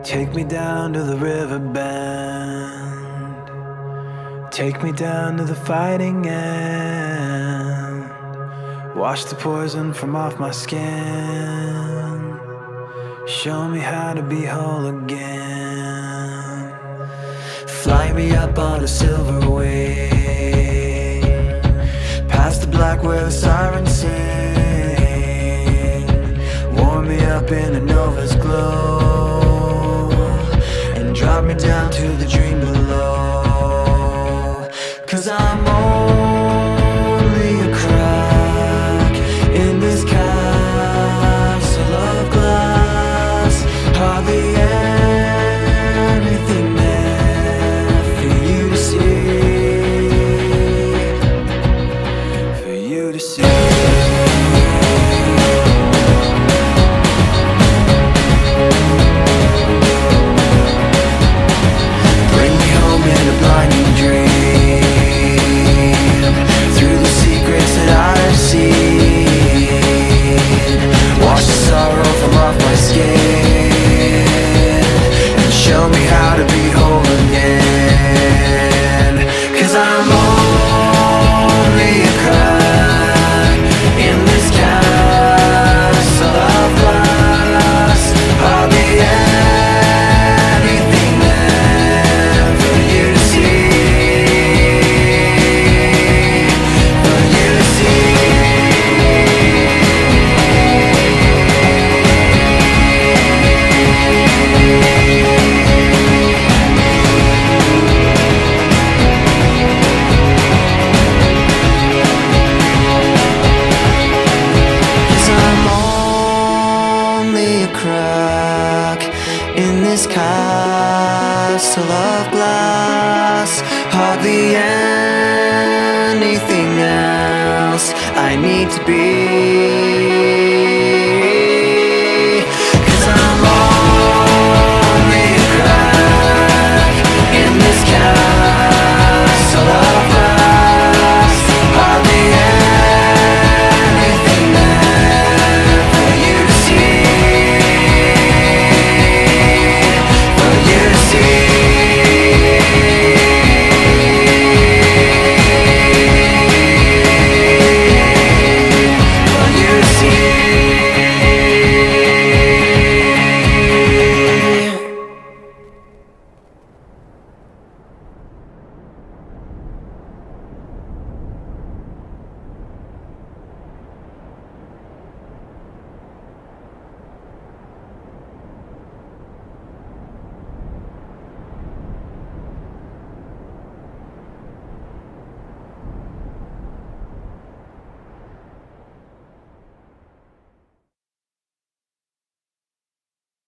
Take me down to the river bend. Take me down to the fighting end. Wash the poison from off my skin. Show me how to be whole again. Fly me up on a silver wing, past the black where the sirens sing. Warm me up in a nova's glow, and drop me down to the dream below. 'Cause I'm only a crack in this castle of glass. Hardly anything there for you to see, for you to see. Bring me home in a blinding dream, through the secrets that I've seen. Wash the sorrow from off my skin, and show me how to be whole again. 'Cause I'm only a crack in this castle of glass. Hardly anything there for you to see, for you to see. Cause I'm only a crack in this castle of glass. Hardly anything else I need to be,